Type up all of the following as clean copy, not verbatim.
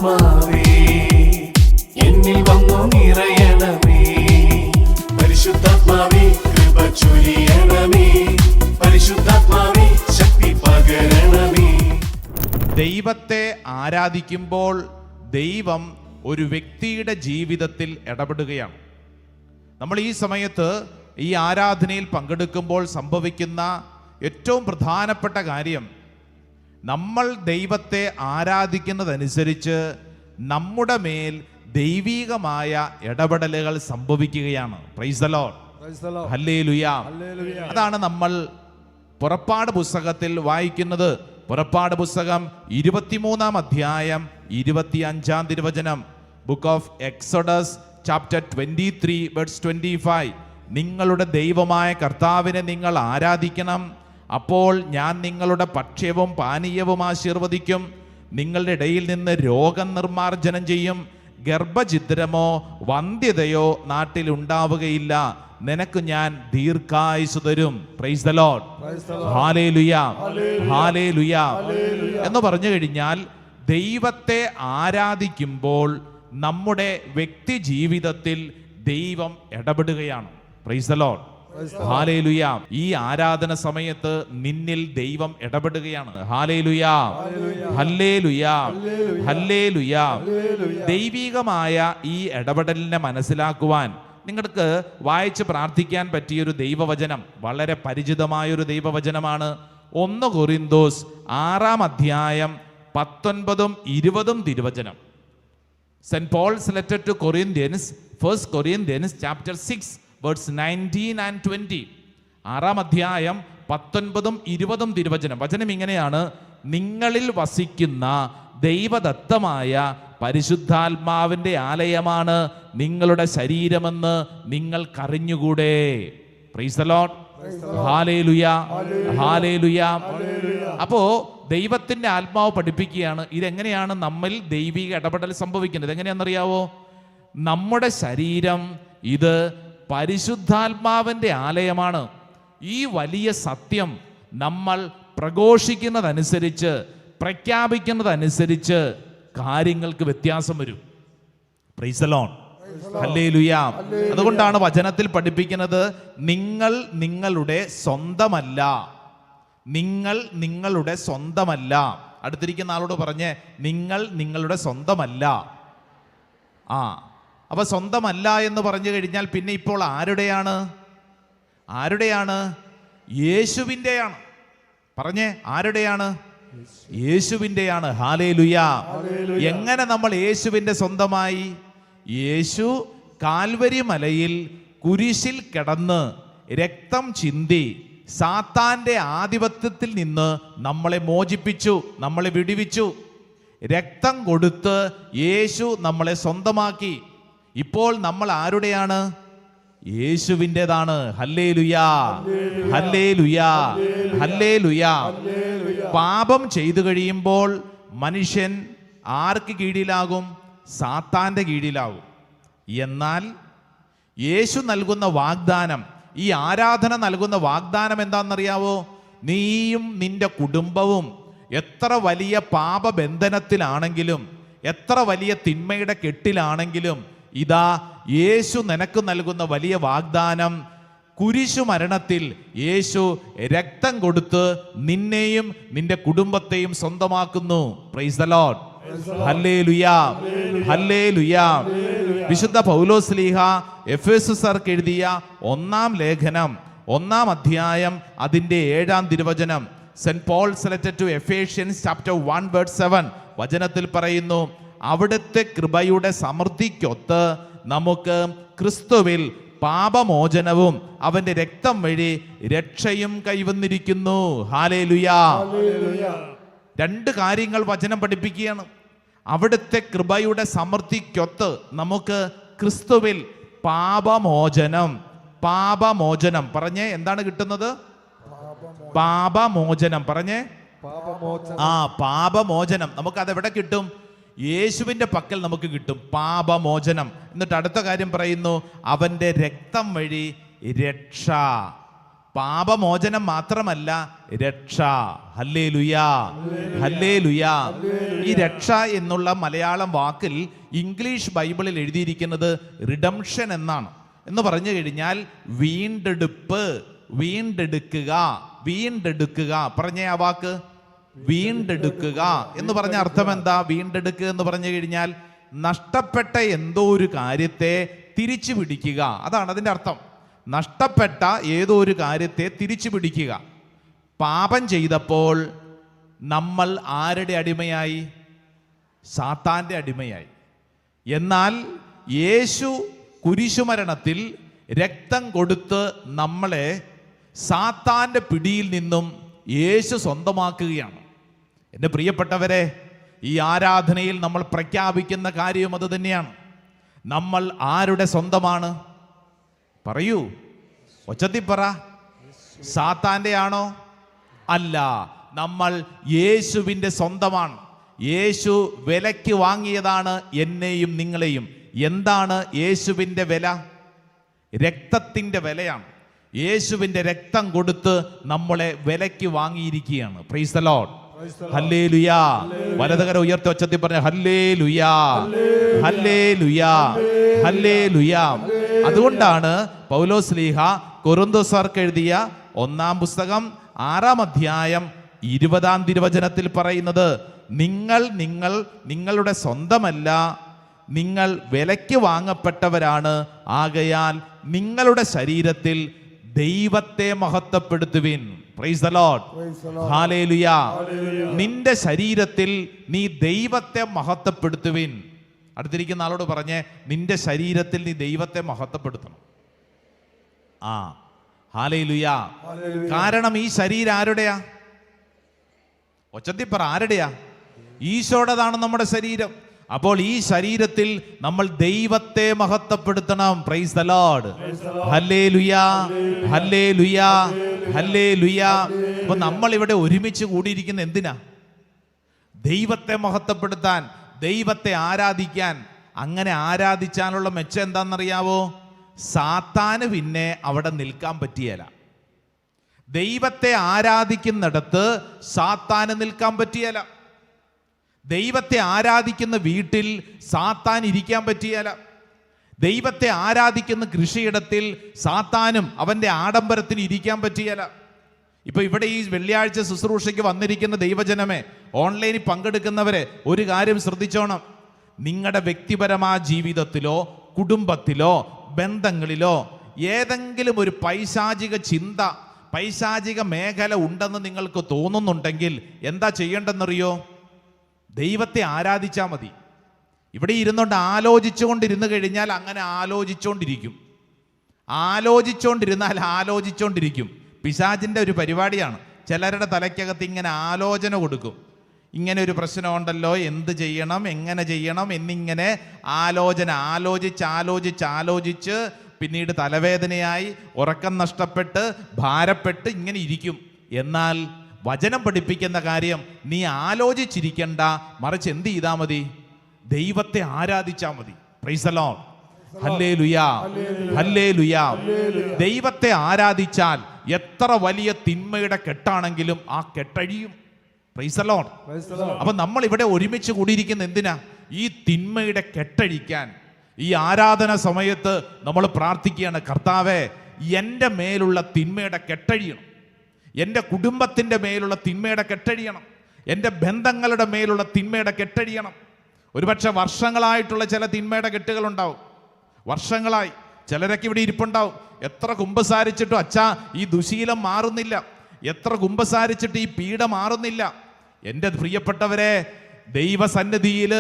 ആത്മാവേ എന്നിൽ വന്നു നിറയണമേ. പരിശുദ്ധാത്മാവേ കൃപ ചൊരിയണമേ. പരിശുദ്ധാത്മാവേ ശക്തി പകരണമേ. ദൈവത്തെ ആരാധിക്കുമ്പോൾ ദൈവം ഒരു വ്യക്തിയുടെ ജീവിതത്തിൽ ഇടപെടുകയാണ്. നമ്മൾ ഈ സമയത്ത് ഈ ആരാധനയിൽ പങ്കെടുക്കുമ്പോൾ സംഭവിക്കുന്ന ഏറ്റവും പ്രധാനപ്പെട്ട കാര്യം, നമ്മൾ ദൈവത്തെ ആരാധിക്കുന്നതനുസരിച്ച് നമ്മുടെ മേൽ ദൈവികമായ ഇടപെടലുകൾ സംഭവിക്കുകയാണ്. Praise the lord, hallelujah. അതാണ് നമ്മൾ പുറപ്പാട് പുസ്തകത്തിൽ വായിക്കുന്നത്. പുറപ്പാട് പുസ്തകം 23-ാം അധ്യായം 25-ാം തിരുവചനം. Book of Exodus chapter 23 verse 25. നിങ്ങളുടെ ദൈവമായ കർത്താവിനെ നിങ്ങൾ ആരാധിക്കണം, അപ്പോൾ ഞാൻ നിങ്ങളുടെ ഭക്ഷ്യവും പാനീയവും ആശീർവദിക്കും. നിങ്ങളുടെ ഇടയിൽ നിന്ന് രോഗം നിർമ്മാർജ്ജനം ചെയ്യും. ഗർഭഛിദ്രമോ വന്ധ്യതയോ നാട്ടിൽ ഉണ്ടാവുകയില്ല. നിനക്ക് ഞാൻ ദീർഘായുസ്സ് തരും. Praise the lord, hallelujah, hallelujah എന്ന് പറഞ്ഞു കഴിഞ്ഞാൽ ദൈവത്തെ ആരാധിക്കുമ്പോൾ നമ്മുടെ വ്യക്തി ജീവിതത്തിൽ ദൈവം ഇടപെടുകയാണ്. Praise the lord, hallelujah. ഈ ആരാധന സമയത്ത് നിന്നിൽ ദൈവം ഇടപെടുകയാണ്. Hallelujah, hallelujah, hallelujah. ദൈവികമായ ഈ ഇടപെടലിനെ മനസ്സിലാക്കുവാൻ നിങ്ങൾക്ക് വായിച്ച് പ്രാർത്ഥിക്കാൻ പറ്റിയൊരു ദൈവവചനം, വളരെ പരിചിതമായൊരു ദൈവവചനമാണ്. 1 കൊരിന്തോസ് 6-ാം അധ്യായം 19-20 തിരുവചനം. Saint Paul's letter to Corinthians, 1 Corinthians chapter 6 verse 19 and 20. 6-ാം അധ്യായം 19-20 തിരുവചനം. വചനം ഇങ്ങനെയാണ്: നിങ്ങളിൽ വസിക്കുന്ന ദൈവദത്തമായ പരിശുദ്ധാത്മാവിന്റെ ആലയമാണ് നിങ്ങളുടെ ശരീരമെന്ന് നിങ്ങൾക്കറിഞ്ഞുകൂടെ. Praise the lord, hallelujah, hallelujah. അപ്പോ ദൈവത്തിന്റെ ആത്മാവ് പഠിപ്പിക്കുകയാണ് ഇതെങ്ങനെയാണ് നമ്മിൽ ദൈവിക ഇടപെടൽ സംഭവിക്കുന്നത്. എങ്ങനെയാണെന്നറിയാവോ? നമ്മുടെ ശരീരം ഇത് പരിശുദ്ധാത്മാവിന്റെ ആലയമാണ്. ഈ വലിയ സത്യം നമ്മൾ പ്രഘോഷിക്കുന്നതനുസരിച്ച്, പ്രഖ്യാപിക്കുന്നതനുസരിച്ച് കാര്യങ്ങൾക്ക് വ്യത്യാസം വരും. Price the lord, hallelujah. അതുകൊണ്ടാണ് വചനത്തിൽ പഠിപ്പിക്കുന്നത്, നിങ്ങൾ നിങ്ങളുടെ സ്വന്തമല്ല. നിങ്ങൾ നിങ്ങളുടെ സ്വന്തമല്ല. അടുത്തിരിക്കുന്ന ആളോട് പറഞ്ഞേ, നിങ്ങൾ നിങ്ങളുടെ സ്വന്തമല്ല. അപ്പൊ സ്വന്തമല്ല എന്ന് പറഞ്ഞു കഴിഞ്ഞാൽ പിന്നെ ഇപ്പോൾ ആരുടെയാണ്? ആരുടെയാണ്? യേശുവിൻ്റെയാണ്. പറഞ്ഞേ, ആരുടെയാണ്? യേശുവിൻ്റെയാണ്. ഹല്ലേലൂയ. എങ്ങനെ നമ്മൾ യേശുവിൻ്റെ സ്വന്തമായി? യേശു കാൽവരി മലയിൽ കുരിശിൽ കിടന്ന് രക്തം ചിന്തി സാത്താന്റെ ആധിപത്യത്തിൽ നിന്ന് നമ്മളെ മോചിപ്പിച്ചു, നമ്മളെ വിടുവിച്ചു. രക്തം കൊടുത്ത് യേശു നമ്മളെ സ്വന്തമാക്കി. ഇപ്പോൾ നമ്മൾ ആരുടെയാണ്? യേശുവിൻ്റെതാണ്. Hallelujah, hallelujah, hallelujah. പാപം ചെയ്തു കഴിയുമ്പോൾ മനുഷ്യൻ ആർക്ക് കീഴിലാകും? സാത്താന്റെ കീഴിലാകും. എന്നാൽ യേശു നൽകുന്ന വാഗ്ദാനം, ഈ ആരാധന നൽകുന്ന വാഗ്ദാനം എന്താണെന്നറിയാവോ? നീയും നിന്റെ കുടുംബവും എത്ര വലിയ പാപബന്ധനത്തിലാണെങ്കിലും, എത്ര വലിയ തിന്മയുടെ കെട്ടിലാണെങ്കിലും, ഇതാ യേശു നിനക്ക് നൽകുന്ന വലിയ വാഗ്ദാനം, കുരിശു മരണത്തിൽ യേശു രക്തം കൊടുത്ത് നിന്നെയും നിന്റെ കുടുംബത്തെയും സ്വന്തമാക്കുന്നു. Praise the lord, hallelujah, hallelujah. വിശുദ്ധ പൗലോസ് ശ്ലീഹ എഫെസൂസർക്ക് എഴുതിയ 1-ാം ലേഖനം 1-ാം അധ്യായം അതിന്റെ 7-ാം തിരുവചനം. Saint Paul's letter to Ephesians chapter 1 verse 7 വചനത്തിൽ പറയുന്നു, അവിടുത്തെ കൃപയുടെ സമൃദ്ധിക്കൊത്ത് നമുക്ക് ക്രിസ്തുവിൽ പാപമോചനവും അവന്റെ രക്തം വഴി രക്ഷയും കൈവന്നിരിക്കുന്നു. ഹല്ലേലൂയ. 2 കാര്യങ്ങൾ വചനം പഠിപ്പിക്കുകയാണ്. അവിടുത്തെ കൃപയുടെ സമൃദ്ധിക്കൊത്ത് നമുക്ക് ക്രിസ്തുവിൽ പാപമോചനം. പാപമോചനം പറഞ്ഞേ, എന്താണ് കിട്ടുന്നത്? പാപമോചനം. പറഞ്ഞേ, പാപമോചനം. നമുക്ക് അതെവിടെ കിട്ടും? യേശുവിൻ്റെ പക്കൽ നമുക്ക് കിട്ടും പാപമോചനം. എന്നിട്ട് അടുത്ത കാര്യം പറയുന്നു, അവൻ്റെ രക്തം വഴി രക്ഷ. പാപമോചനം മാത്രമല്ല, രക്ഷ. ഹല്ലേലൂയാ, ഹല്ലേലൂയാ. ഈ രക്ഷ എന്നുള്ള മലയാളം വാക്കിൽ ഇംഗ്ലീഷ് ബൈബിളിൽ എഴുതിയിരിക്കുന്നത് റിഡംഷൻ എന്നാണ്. എന്ന് പറഞ്ഞു കഴിഞ്ഞാൽ വീണ്ടെടുപ്പ്, വീണ്ടെടുക്കുക, വീണ്ടെടുക്കുക. പറഞ്ഞ ആ വാക്ക് വീണ്ടെടുക്കുക എന്ന് പറഞ്ഞ അർത്ഥം എന്താ? വീണ്ടെടുക്കുക എന്ന് പറഞ്ഞു കഴിഞ്ഞാൽ നഷ്ടപ്പെട്ട എന്തോ ഒരു കാര്യത്തെ തിരിച്ചു പിടിക്കുക, അതാണ് അതിൻ്റെ അർത്ഥം. നഷ്ടപ്പെട്ട ഏതോ ഒരു കാര്യത്തെ തിരിച്ചു പിടിക്കുക. പാപം ചെയ്തപ്പോൾ നമ്മൾ ആരുടെ അടിമയായി? സാത്താൻ്റെ അടിമയായി. എന്നാൽ യേശു കുരിശുമരണത്തിൽ രക്തം കൊടുത്ത് നമ്മളെ സാത്താൻ്റെ പിടിയിൽ നിന്നും യേശു സ്വന്തമാക്കുകയാണ്. എൻ്റെ പ്രിയപ്പെട്ടവരെ, ഈ ആരാധനയിൽ നമ്മൾ പ്രഖ്യാപിക്കുന്ന കാര്യം അത് തന്നെയാണ്. നമ്മൾ ആരുടെ സ്വന്തമാണ്? പറയൂ, ഒച്ചത്തിൽ പറ. സാത്താൻ്റെ ആണോ? അല്ല, നമ്മൾ യേശുവിൻ്റെ സ്വന്തമാണ്. യേശു വിലയ്ക്ക് വാങ്ങിയതാണ് എന്നെയും നിങ്ങളെയും. എന്താണ് യേശുവിൻ്റെ വില? രക്തത്തിൻ്റെ വിലയാണ്. യേശുവിൻ്റെ രക്തം കൊടുത്ത് നമ്മളെ വിലയ്ക്ക് വാങ്ങിയിരിക്കുകയാണ്. Praise the lord. ഹല്ലേലൂയാ. വലതുകര ഉയർത്തി ഒച്ചത്തിൽ പറഞ്ഞ ഹല്ലേലൂയാ, ഹല്ലേലൂയാ, ഹല്ലേലൂയാ. അതുകൊണ്ടാണ് പൗലോസ് ശ്ലീഹ കൊരിന്ത്യർക്ക് എഴുതിയ 1-ാം പുസ്തകം 6-ാം അധ്യായം 20-ാം തിരുവചനത്തിൽ പറയുന്നത്, നിങ്ങളുടെ സ്വന്തമല്ല, നിങ്ങൾ വിലയ്ക്ക് വാങ്ങപ്പെട്ടവരാണ്. ആകയാൽ നിങ്ങളുടെ ശരീരത്തിൽ ദൈവത്തെ മഹത്വപ്പെടുത്തുവിൻ. Praise the lord. ഹല്ലേലൂയാ. നിന്റെ ശരീരത്തിൽ നീ ദൈവത്തെ മഹത്വപ്പെടുത്തുവിൻ. അടുത്തിരിക്കുന്ന ആളോട് പറഞ്ഞേ, നിന്റെ ശരീരത്തിൽ നീ ദൈവത്തെ മഹത്വപ്പെടുത്തണം. ഹല്ലേലൂയാ. കാരണം ഈ ശരീരം ആരുടെയാ? ഒച്ചത്തിൽ പറ, ആരുടെയാ? ഈശോയുടേതാണ് നമ്മുടെ ശരീരം. അപ്പോൾ ഈ ശരീരത്തിൽ നമ്മൾ ദൈവത്തെ മഹത്വപ്പെടുത്തണം. Praise the lord. Hallelujah, hallelujah, hallelujah. അപ്പോൾ നമ്മൾ ഇവിടെ ഒരുമിച്ച് കൂടിയിരിക്കുന്ന എന്തിനാ? ദൈവത്തെ മഹത്വപ്പെടുത്താൻ, ദൈവത്തെ ആരാധിക്കാൻ. അങ്ങനെ ആരാധിച്ചാലുള്ള മെച്ചം എന്താണെന്നറിയാവോ? സാത്താന് പിന്നെ അവിടെ നിൽക്കാൻ പറ്റിയല്ല. ദൈവത്തെ ആരാധിക്കുന്നിടത്ത് സാത്താന് നിൽക്കാൻ പറ്റിയല്ല. ദൈവത്തെ ആരാധിക്കുന്ന വീട്ടിൽ സാത്താൻ ഇരിക്കാൻ പറ്റിയല്ല. ദൈവത്തെ ആരാധിക്കുന്ന കൃഷിയിടത്തിൽ സാത്താനും അവൻ്റെ ആഡംബരത്തിന് ഇരിക്കാൻ പറ്റിയല്ല. ഇപ്പൊ ഇവിടെ ഈ വെള്ളിയാഴ്ച ശുശ്രൂഷയ്ക്ക് വന്നിരിക്കുന്ന ദൈവജനമേ, ഓൺലൈനിൽ പങ്കെടുക്കുന്നവരെ, ഒരു കാര്യം ശ്രദ്ധിച്ചോണം. നിങ്ങളുടെ വ്യക്തിപരമായ ജീവിതത്തിലോ കുടുംബത്തിലോ ബന്ധങ്ങളിലോ ഏതെങ്കിലും ഒരു പൈശാചിക ചിന്ത, പൈശാചിക മേഖല ഉണ്ടെന്ന് നിങ്ങൾക്ക് തോന്നുന്നുണ്ടെങ്കിൽ എന്താ ചെയ്യേണ്ടെന്നറിയോ? ദൈവത്തെ ആരാധിച്ചാൽ മതി. ഇവിടെ ഇരുന്നുകൊണ്ട് ആലോചിച്ചുകൊണ്ടിരുന്നു കഴിഞ്ഞാൽ അങ്ങനെ ആലോചിച്ചുകൊണ്ടിരിക്കും. ആലോചിച്ചുകൊണ്ടിരിക്കും. പിശാചിൻ്റെ ഒരു പരിപാടിയാണ്. ചിലരുടെ തലയ്ക്കകത്ത് ഇങ്ങനെ ആലോചന കൊടുക്കും. ഇങ്ങനെ ഒരു പ്രശ്നമുണ്ടല്ലോ, എന്ത് ചെയ്യണം, എങ്ങനെ ചെയ്യണം എന്നിങ്ങനെ ആലോചിച്ച് പിന്നീട് തലവേദനയായി, ഉറക്കം നഷ്ടപ്പെട്ട്, ഭാരപ്പെട്ട് ഇങ്ങനെ ഇരിക്കും. എന്നാൽ വചനം പഠിപ്പിക്കുന്ന കാര്യം നീ ആലോചിച്ചിരിക്കണ്ട, മറിച്ച് എന്ത് ചെയ്താൽ മതി? ദൈവത്തെ ആരാധിച്ചാൽ മതി. Praise the lord. Hallelujah, hallelujah. ദൈവത്തെ ആരാധിച്ചാൽ എത്ര വലിയ തിന്മയുടെ കെട്ടാണെങ്കിലും ആ കെട്ടഴിയും. Price the Lord. അപ്പൊ നമ്മൾ ഇവിടെ ഒരുമിച്ച് കൂടിയിരിക്കുന്ന എന്തിനാ? ഈ തിന്മയുടെ കെട്ടഴിക്കാൻ. ഈ ആരാധന സമയത്ത് നമ്മൾ പ്രാർത്ഥിക്കുകയാണ്, കർത്താവേ, എൻ്റെ മേലുള്ള തിന്മയുടെ കെട്ടഴിയണം, എൻ്റെ കുടുംബത്തിൻ്റെ മേലുള്ള തിന്മയുടെ കെട്ടഴിയണം, എൻ്റെ ബന്ധങ്ങളുടെ മേലുള്ള തിന്മയുടെ കെട്ടഴിയണം. ഒരുപക്ഷെ വർഷങ്ങളായിട്ടുള്ള ചില തിന്മയുടെ കെട്ടുകളുണ്ടാവും. വർഷങ്ങളായി ചിലരൊക്കെ ഇവിടെ ഇരിപ്പുണ്ടാവും. എത്ര കുമ്പസാരിച്ചിട്ടും അച്ഛാ ഈ ദുശീലം മാറുന്നില്ല, എത്ര കുമ്പസാരിച്ചിട്ട് ഈ പീഡ മാറുന്നില്ല. എൻ്റെ പ്രിയപ്പെട്ടവരെ, ദൈവസന്നിധിയിൽ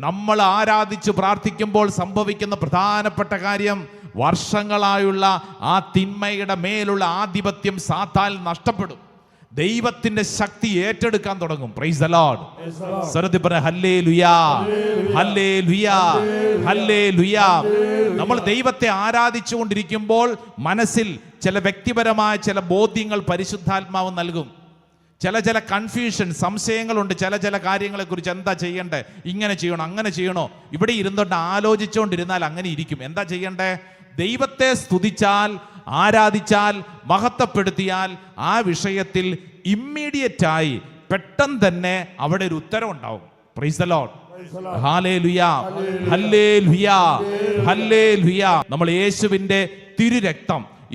നമ്മൾ ആരാധിച്ച് പ്രാർത്ഥിക്കുമ്പോൾ സംഭവിക്കുന്ന പ്രധാനപ്പെട്ട കാര്യം, വർഷങ്ങളായുള്ള ആ തിന്മയുടെ മേലുള്ള ആധിപത്യം സാത്താൻ നഷ്ടപ്പെടും. ദൈവത്തിന്റെ ശക്തി ഏറ്റെടുക്കാൻ തുടങ്ങും. Price the Lord. സ്വരത്തിൽ പറ ഹല്ലേലൂയാ, ഹല്ലേലൂയാ, ഹല്ലേലൂയാ. നമ്മൾ ദൈവത്തെ ആരാധിച്ചുകൊണ്ടിരിക്കുമ്പോൾ മനസ്സിൽ ചില വ്യക്തിപരമായ ചില ബോധ്യങ്ങൾ പരിശുദ്ധാത്മാവ് നൽകും. ചില കൺഫ്യൂഷൻ, സംശയങ്ങളുണ്ട്. ചില കാര്യങ്ങളെക്കുറിച്ച് എന്താ ചെയ്യണ്ടേ, ഇങ്ങനെ ചെയ്യണോ, അങ്ങനെ ചെയ്യണോ. ഇവിടെ ഇരുന്നുകൊണ്ട് ആലോചിച്ചുകൊണ്ടിരുന്നാൽ അങ്ങനെ ഇരിക്കും. എന്താ ചെയ്യണ്ടേ? ദൈവത്തെ സ്തുതിച്ചാൽ ആരാധിച്ചാൽ, മഹത്വപ്പെടുത്തിയാൽ ആ വിഷയത്തിൽ ഇമ്മീഡിയറ്റായി പെട്ടെന്ന് തന്നെ അവിടെ ഒരു ഉത്തരം ഉണ്ടാവും. Price the lord. Hallelujah, hallelujah, hallelujah. നമ്മൾ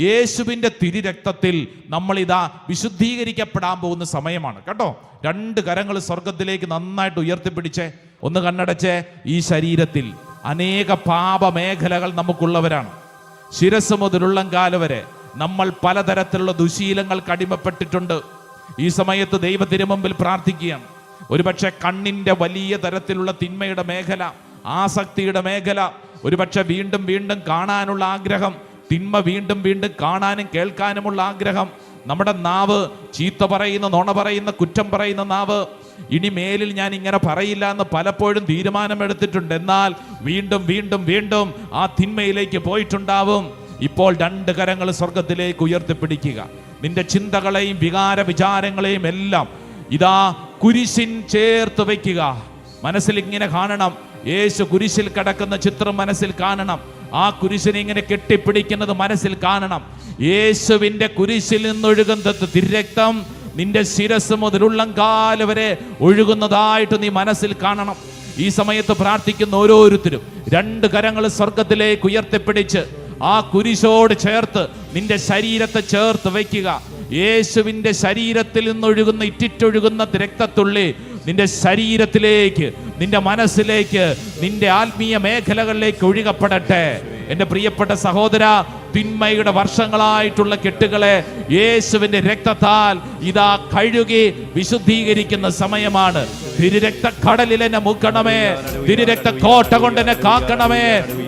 യേശുവിന്റെ തിരുരക്തത്തിൽ നമ്മൾ ഇതാ വിശുദ്ധീകരിക്കപ്പെടാൻ പോകുന്ന സമയമാണ് കേട്ടോ. 2 കരങ്ങൾ സ്വർഗത്തിലേക്ക് നന്നായിട്ട് ഉയർത്തിപ്പിടിച്ചേ. ഒന്ന് കണ്ണടച്ചേ. ഈ ശരീരത്തിൽ അനേക പാപമേഖലകൾ നമുക്കുള്ളവരാണ്. ശിരസ് മുതൽ ഉള്ളംകാല് വരെ നമ്മൾ പലതരത്തിലുള്ള ദുശീലങ്ങൾക്ക് അടിമപ്പെട്ടിട്ടുണ്ട്. ഈ സമയത്ത് ദൈവത്തിന് മുമ്പിൽ പ്രാർത്ഥിക്കുകയാണ്. ഒരുപക്ഷെ കണ്ണിന്റെ വലിയ തരത്തിലുള്ള തിന്മയുടെ മേഖല, ആസക്തിയുടെ മേഖല, ഒരുപക്ഷെ വീണ്ടും വീണ്ടും കാണാനുള്ള ആഗ്രഹം, തിന്മ വീണ്ടും വീണ്ടും കാണാനും കേൾക്കാനുമുള്ള ആഗ്രഹം. നമ്മുടെ നാവ് ചീത്ത പറയുന്ന, നുണ പറയുന്ന, കുറ്റം പറയുന്ന നാവ്. ഇനി മേലിൽ ഞാൻ ഇങ്ങനെ പറയില്ല എന്ന് പലപ്പോഴും തീരുമാനമെടുത്തിട്ടുണ്ട്. എന്നാൽ വീണ്ടും വീണ്ടും വീണ്ടും ആ തിന്മയിലേക്ക് പോയിട്ടുണ്ടാവും. ഇപ്പോൾ 2 കരങ്ങൾ സ്വർഗത്തിലേക്ക് ഉയർത്തിപ്പിടിക്കുക. നിന്റെ ചിന്തകളെയും വികാര വിചാരങ്ങളെയും എല്ലാം ഇതാ കുരിശിൻ ചേർത്ത് വയ്ക്കുക. മനസ്സിൽ ഇങ്ങനെ കാണണം. യേശു കുരിശിൽ കിടക്കുന്ന ചിത്രം മനസ്സിൽ കാണണം. ആ കുരിശിനെ ഇങ്ങനെ കെട്ടിപ്പിടിക്കുന്നത് മനസ്സിൽ കാണണം. യേശുവിന്റെ കുരിശിൽ നിന്നൊഴുകുന്ന തിരുരക്തം നിന്റെ ശിരസ് മുതൽ ഉള്ളംകാല് വരെ ഒഴുകുന്നതായിട്ട് നീ മനസ്സിൽ കാണണം. ഈ സമയത്ത് പ്രാർത്ഥിക്കുന്ന ഓരോരുത്തരും 2 കരങ്ങൾ സ്വർഗത്തിലേക്ക് ഉയർത്തിപ്പിടിച്ച് ആ കുരിശോട് ചേർത്ത് നിന്റെ ശരീരത്തെ ചേർത്ത് വയ്ക്കുക. യേശുവിന്റെ ശരീരത്തിൽ നിന്നൊഴുകുന്ന ഇറ്റിറ്റൊഴുകുന്ന രക്തത്തുള്ളി നിന്റെ ശരീരത്തിലേക്ക്, നിന്റെ മനസ്സിലേക്ക്, നിന്റെ ആത്മീയ മേഖലകളിലേക്ക് ഒഴുകപ്പെടട്ടെ. എൻ്റെ പ്രിയപ്പെട്ട സഹോദര, തിന്മയുടെ വർഷങ്ങളായിട്ടുള്ള കെട്ടുകളെ യേശുവിന്റെ രക്തത്താൽ ഇതാ കഴുകി വിശുദ്ധീകരിക്കുന്ന സമയമാണ്. തിരുരക്ത കടലിൽ എന്നെ മുക്കണമേ, തിരുരക്ത കോട്ട കൊണ്ട് എന്നെ കാക്കണമേ,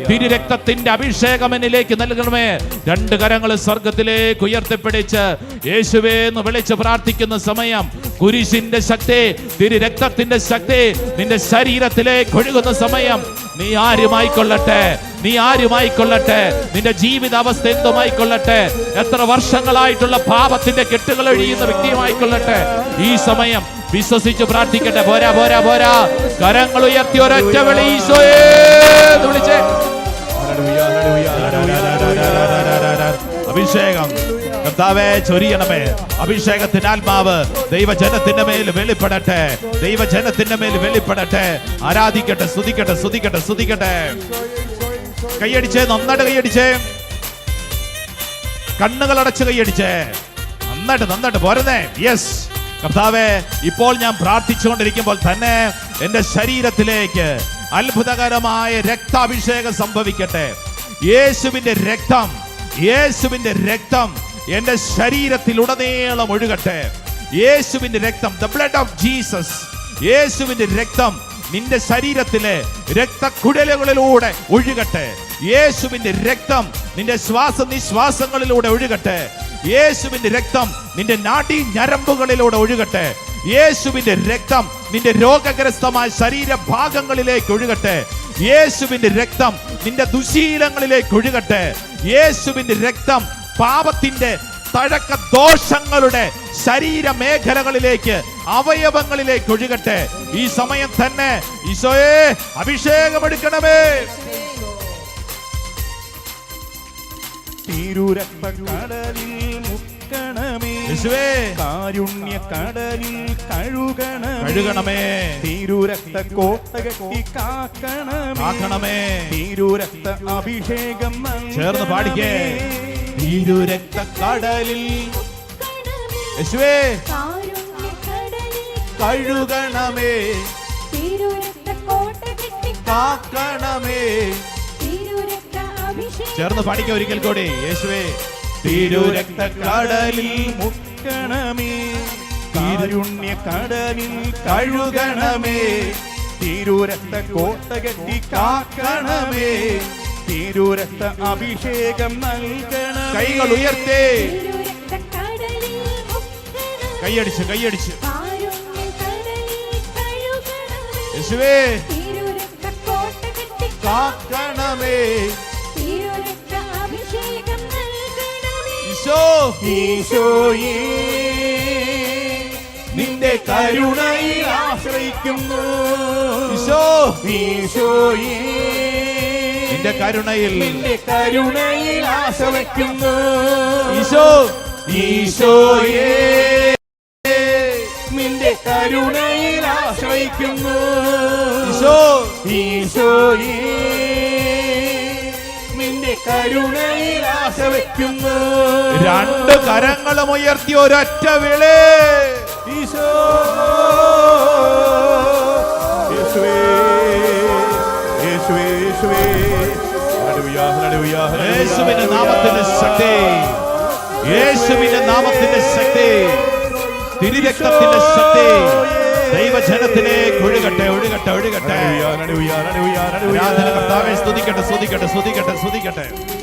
തിരുരക്തത്തിന്റെ അഭിഷേകം എന്നിലേക്ക് നൽകണമേ. 2 കരങ്ങൾ സ്വർഗത്തിലേക്ക് ഉയർത്തിപ്പിടിച്ച് യേശുവേ എന്ന് വിളിച്ച് പ്രാർത്ഥിക്കുന്ന സമയം കുരിശിന്റെ ശക്തി, തിരുരക്തത്തിന്റെ ശക്തി നിന്റെ ശരീരത്തിലേക്ക് ഒഴുകുന്ന സമയം. നീ ആരുമായിക്കൊള്ളട്ടെ, നീ ആരുമായിക്കൊള്ളട്ടെ, നിന്റെ ജീവിതാവസ്ഥ എന്തുമായിക്കൊള്ളട്ടെ, എത്ര വർഷങ്ങളായിട്ടുള്ള പാപത്തിന്റെ കെട്ടുകൾ ഒഴിയുന്ന വ്യക്തിയുമായിക്കൊള്ളട്ടെ, ഈ സമയം വിശ്വസിച്ച് പ്രാർത്ഥിക്കട്ടെ. പോരാ പോരാ പോരാ, കരങ്ങൾ ഉയർത്തി ഒരൊറ്റ വിളി ഈശോയേ എന്ന് വിളിച്ചേ. അഭിഷേകം കർത്താവേ ചൊരിയണമേ. അഭിഷേകത്തിന്റെ ആത്മാവ് ദൈവജനത്തിന്റെ മേൽ വെളിപ്പെടട്ടെ, ദൈവജനത്തിന്റെ മേൽ വെളിപ്പെടട്ടെ. ആരാധിക്കട്ടെ, സ്തുതിക്കട്ടെ, സ്തുതിക്കട്ടെ, സ്തുതിക്കട്ടെ. കൈയടിച്ചേ, നന്നായിട്ട് കൈയടിച്ചേ, കണ്ണുകൾ അടച്ച് കൈയടിച്ചേ, നന്നായിട്ട് പോരുന്നേ. യെസ് കർത്താവേ, ഇപ്പോൾ ഞാൻ പ്രാർത്ഥിച്ചുകൊണ്ടിരിക്കുമ്പോൾ തന്നെ എന്റെ ശരീരത്തിലേക്ക് അത്ഭുതകരമായ രക്താഭിഷേകം സംഭവിക്കട്ടെ. യേശുവിന്റെ രക്തം എന്റെ ശരീരത്തിലുടനീളം ഒഴുകട്ടെ. യേശുവിന്റെ രക്തം, ദ ബ്ലഡ് ഓഫ് ജീസസ്, യേശുവിന്റെ രക്തം നിന്റെ ശരീരത്തിലെ രക്തക്കുഴലുകളിലൂടെ ഒഴുകട്ടെ. യേശുവിന്റെ രക്തം നിന്റെ ശ്വാസനിശ്വാസങ്ങളിലൂടെ ഒഴുകട്ടെ. യേശുവിന്റെ രക്തം നിന്റെ നാഡീ ഞരമ്പുകളിലൂടെ ഒഴുകട്ടെ. യേശുവിന്റെ രക്തം നിന്റെ രോഗഗ്രസ്തമായ ശരീരഭാഗങ്ങളിലേക്ക് ഒഴുകട്ടെ. യേശുവിന്റെ രക്തം നിന്റെ ദുശീലങ്ങളിലേക്ക് ഒഴുകട്ടെ. യേശുവിന്റെ രക്തം പാപത്തിന്റെ തഴക്ക ദോഷങ്ങളുടെ ശരീരമേഖലകളിലേക്ക്, അവയവങ്ങളിലേക്ക് ഒഴുകട്ടെ. ഈ സമയം തന്നെ ഈശോയെ അഭിഷേകമെടുക്കണമേ. തിരുരക്തക്കടലിൽ മുക്കണമേ, കാരുണ്യക്കടലിൽ കഴുകണമേ, തിരുരക്ത കോട്ട കെട്ടി കാക്കണമേ, തിരുരക്ത അഭിഷേകം ചേർന്ന് പാടിക്കേ. തിരുരക്തക്കടലിൽ യേശുവേ കഴുകണമേ, കാക്കണമേ. ചേർന്ന് പാടിക്ക ഒരിക്കൽ കൂടി. യേശുവേ തിരുരക്തക്കടലിൽ മുക്കണമേ, കാരുണ്യക്കടലിൽ കഴുകണമേ, തിരുരക്ത കോട്ട കെട്ടി കാക്കണമേ, തിരുരക്ത അഭിഷേകം നൽകണം. കൈകൾ ഉയർത്തേ, കൈയടിച്ച് യേശുവേ കാക്കണമേ. ഈശോയേ നിന്റെ കരുണയിൽ ആശ്രയിക്കുന്നു. ഈശോയേ നിന്റെ കരുണയിൽ നിന്റെ കരുണയിൽ ആശ വയ്ക്കുന്നു. ഈശോ ഈശോയേ നിന്റെ കരുണയിൽ ആശ്രയിക്കുന്നു. ഈശോ ഈശോയേ നിന്റെ കരുണയിൽ ആശ വയ്ക്കുന്നു. രണ്ട് കരങ്ങളും ഉയർത്തി ഒരൊറ്റ വിളി. ഈശോ യേശുവേ യേശുവേ യേശുവേ ഹല്ലേലൂയ ഹല്ലേലൂയ യേശുവിന്റെ നാമത്തിന്റെ ശക്തി, യേശുവിന്റെ നാമത്തിന്റെ ശക്തി, തിരുരക്തത്തിന്റെ ശക്തി ദൈവജനത്തിലേക്ക് ഒഴുകട്ടെ ഒഴുകട്ടെ ഒഴുകട്ടെ. ഹല്ലേലൂയ ഹല്ലേലൂയ ഹല്ലേലൂയ ആരാധന കർത്താവേ, സ്തുതിക്കട്ടെ സ്തുതിക്കട്ടെ സ്തുതിക്കട്ടെ സ്തുതിക്കട്ടെ.